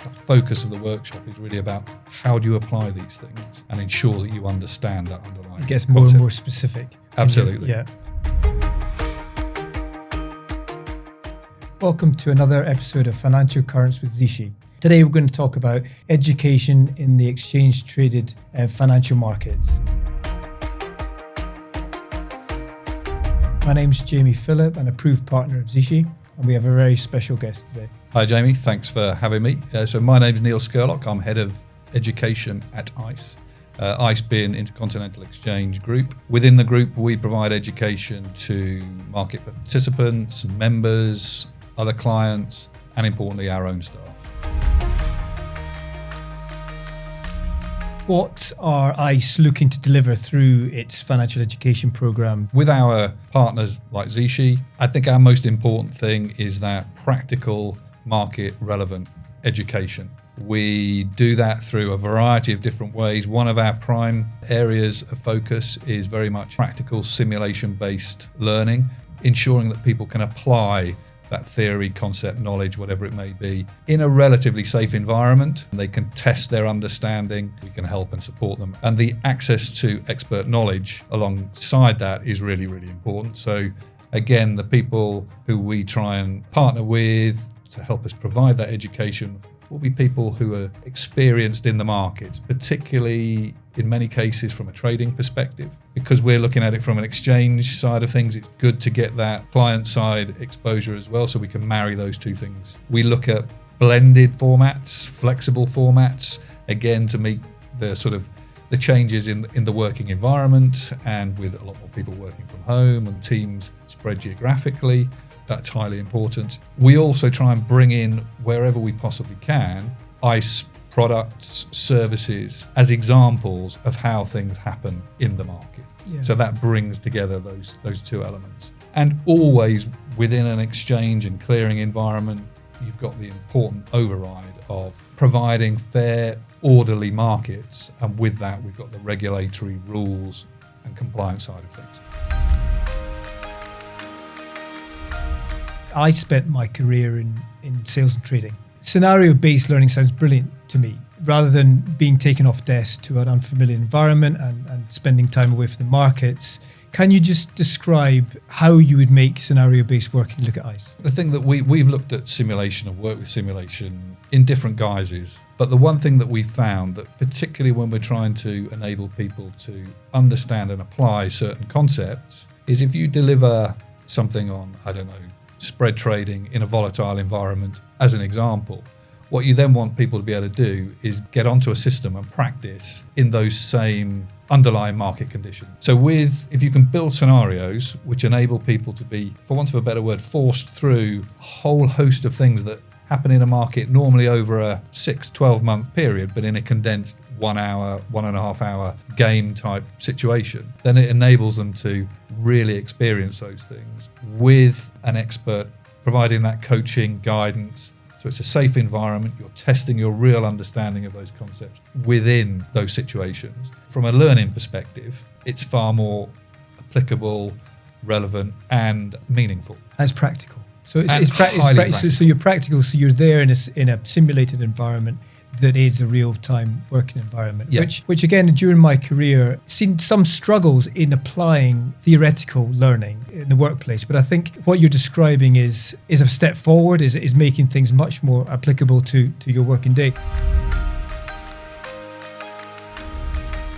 the focus of the workshop is really about how do you apply these things and ensure that you understand that underlying It gets more concept. and more specific. Absolutely. Yeah. Welcome to another episode of Financial Currents with ZISHI. Today we're going to talk about education in the exchange-traded financial markets. My name's Jamie Phillip, an approved partner of ZISHI, and we have a very special guest today. Hi Jamie, thanks for having me. So my name's Neil Scurlock, I'm Head of Education at ICE. ICE being Intercontinental Exchange Group. Within the group we provide education to market participants, members, other clients, and importantly our own staff. What are ICE looking to deliver through its financial education program? With our partners like ZISHI, I think our most important thing is that practical, market relevant education. We do that through a variety of different ways. One of our prime areas of focus is very much practical simulation-based learning, ensuring that people can apply that theory, concept, knowledge, whatever it may be, in a relatively safe environment. They can test their understanding, we can help and support them. And the access to expert knowledge alongside that is really, really important. So again, the people who we try and partner with to help us provide that education will be people who are experienced in the markets, particularly in many cases from a trading perspective. Because we're looking at it from an exchange side of things, it's good to get that client side exposure as well, so we can marry those two things. We look at blended formats, flexible formats, again to meet the sort of the changes in the working environment, and with a lot more people working from home and teams spread geographically. That's highly important. We also try and bring in, wherever we possibly can, ICE products, services as examples of how things happen in the market. Yeah. So that brings together those two elements. And always within an exchange and clearing environment, you've got the important override of providing fair, orderly markets. And with that, we've got the regulatory rules and compliance side of things. I spent my career in sales and trading. Scenario-based learning sounds brilliant to me. Rather than being taken off desk to an unfamiliar environment and spending time away from the markets, can you just describe how you would make scenario-based working look at ICE? The thing that we've looked at simulation and worked with simulation in different guises. But the one thing that we found that particularly when we're trying to enable people to understand and apply certain concepts is if you deliver something on, spread trading in a volatile environment, as an example, what you then want people to be able to do is get onto a system and practice in those same underlying market conditions. So if you can build scenarios which enable people to be, for want of a better word, forced through a whole host of things that happen in a market normally over a 6-12 month period, but in a condensed 1 hour, 1.5 hour game type situation, then it enables them to really experience those things with an expert providing that coaching, guidance. So it's a safe environment, you're testing your real understanding of those concepts within those situations. From a learning perspective, it's far more applicable, relevant and meaningful. As practical. So it's practical. So you're practical. So you're there in a simulated environment that is a real-time working environment. Yeah. Which again, during my career, seen some struggles in applying theoretical learning in the workplace. But I think what you're describing is a step forward. Is making things much more applicable to your working day.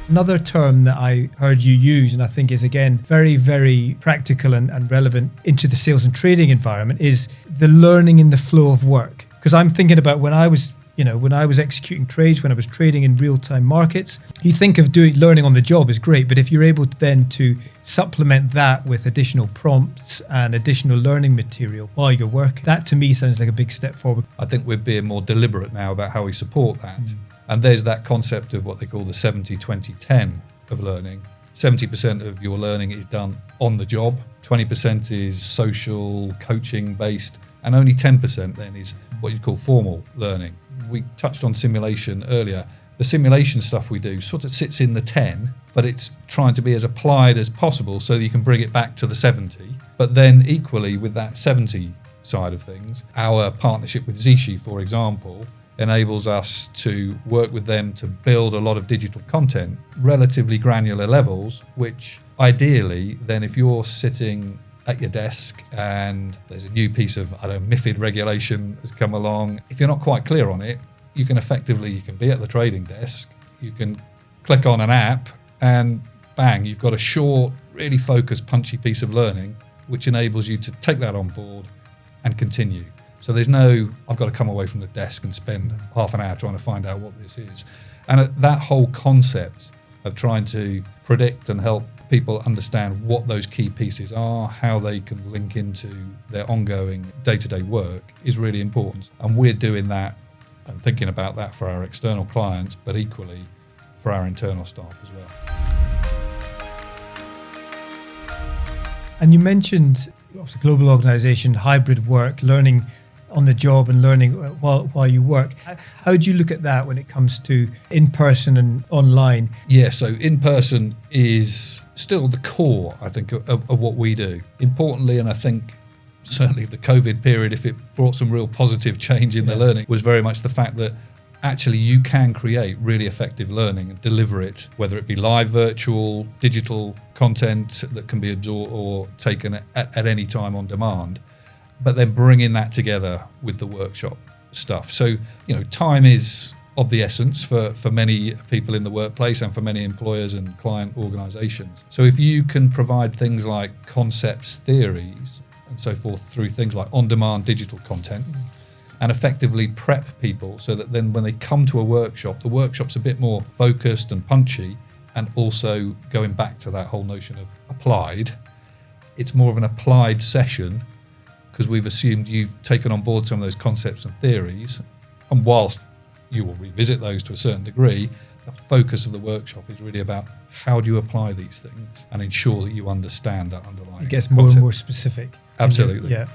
Another term that I heard you use, and I think is again very, very practical and relevant into the sales and trading environment, is the learning in the flow of work. Because I'm thinking about when I was executing trades, when I was trading in real-time markets, you think of learning on the job is great, but if you're able to supplement that with additional prompts and additional learning material while you're working, that to me sounds like a big step forward. I think we're being more deliberate now about how we support that. And there's that concept of what they call the 70-20-10 of learning. 70% of your learning is done on the job, 20% is social, coaching based, and only 10% then is what you call formal learning. We touched on simulation earlier. The simulation stuff we do sort of sits in the 10, but it's trying to be as applied as possible so that you can bring it back to the 70. But then equally with that 70 side of things, our partnership with ZISHI, for example, enables us to work with them to build a lot of digital content, relatively granular levels, which ideally, then if you're sitting at your desk and there's a new piece of, MiFID regulation has come along, if you're not quite clear on it, you can be at the trading desk, you can click on an app and bang, you've got a short, really focused, punchy piece of learning, which enables you to take that on board and continue. So there's no, I've got to come away from the desk and spend half an hour trying to find out what this is. And that whole concept of trying to predict and help people understand what those key pieces are, how they can link into their ongoing day-to-day work is really important. And we're doing that and thinking about that for our external clients, but equally for our internal staff as well. And you mentioned obviously global organization, hybrid work, learning on the job and learning while you work. How do you look at that when it comes to in-person and online? Yeah, so in-person is still the core, I think, of what we do. Importantly, and I think certainly the COVID period, if it brought some real positive change in the learning, was very much the fact that actually you can create really effective learning and deliver it, whether it be live, virtual, digital content that can be absorbed or taken at any time on demand, but then bringing that together with the workshop stuff. So, time is of the essence for many people in the workplace and for many employers and client organizations. So if you can provide things like concepts, theories, and so forth through things like on-demand digital content, and effectively prep people so that then when they come to a workshop, the workshop's a bit more focused and punchy, and also going back to that whole notion of applied, it's more of an applied session because we've assumed you've taken on board some of those concepts and theories, and whilst you will revisit those to a certain degree, the focus of the workshop is really about how do you apply these things and ensure that you understand that underlying It gets more concept. and more specific. Absolutely. Yeah.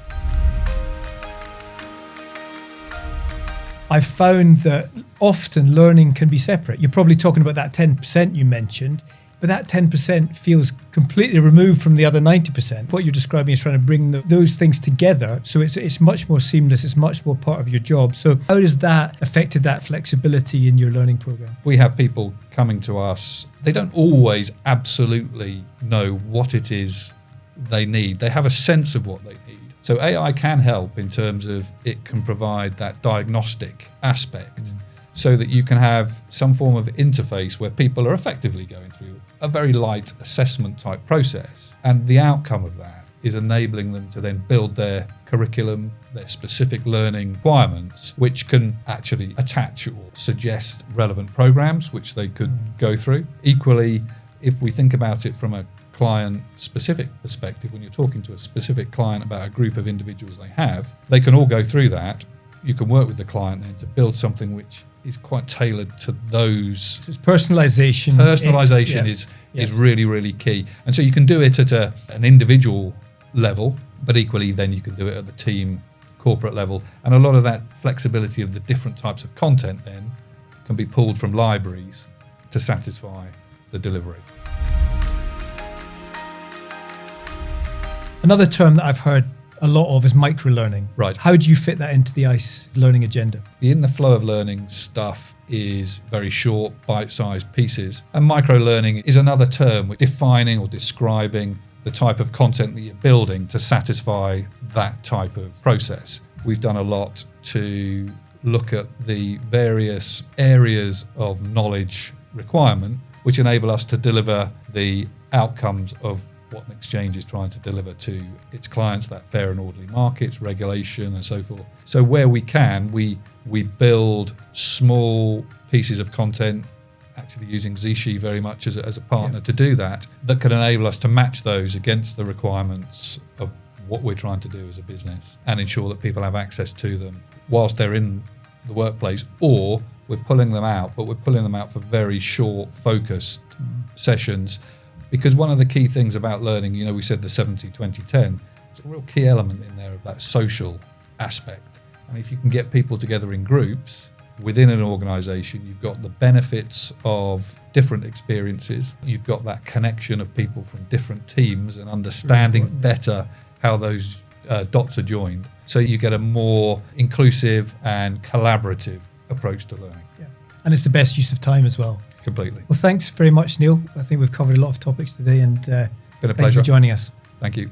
I've found that often learning can be separate. You're probably talking about that 10% you mentioned, but that 10% feels completely removed from the other 90%. What you're describing is trying to bring those things together, so it's much more seamless, it's much more part of your job. So how has that affected that flexibility in your learning program? We have people coming to us, they don't always absolutely know what it is they need. They have a sense of what they need. So AI can help in terms of it can provide that diagnostic aspect so that you can have some form of interface where people are effectively going through a very light assessment type process. And the outcome of that is enabling them to then build their curriculum, their specific learning requirements, which can actually attach or suggest relevant programs which they could go through. Equally, if we think about it from a client-specific perspective, when you're talking to a specific client about a group of individuals they can all go through that. You can work with the client then to build something which is quite tailored to those. So it's personalisation. Personalisation is really, really key. And so you can do it at an individual level, but equally then you can do it at the team, corporate level. And a lot of that flexibility of the different types of content then can be pulled from libraries to satisfy the delivery. Another term that I've heard a lot of is microlearning. Right. How do you fit that into the ICE learning agenda? The in the flow of learning stuff is very short, bite-sized pieces. And microlearning is another term defining or describing the type of content that you're building to satisfy that type of process. We've done a lot to look at the various areas of knowledge requirement which enable us to deliver the outcomes of what an exchange is trying to deliver to its clients, that fair and orderly markets, regulation and so forth. So where we can, we build small pieces of content, actually using ZISHI very much as a partner to do that can enable us to match those against the requirements of what we're trying to do as a business and ensure that people have access to them whilst they're in the workplace, or we're pulling them out, but we're pulling them out for very short, focused sessions. Because one of the key things about learning, we said the 70-20-10, there's a real key element in there of that social aspect. And if you can get people together in groups within an organization, you've got the benefits of different experiences. You've got that connection of people from different teams and understanding better how those dots are joined. So you get a more inclusive and collaborative approach to learning. Yeah. And it's the best use of time as well. Completely. Well, thanks very much, Neil. I think we've covered a lot of topics today, and Been a thank you pleasure. for joining us. Thank you.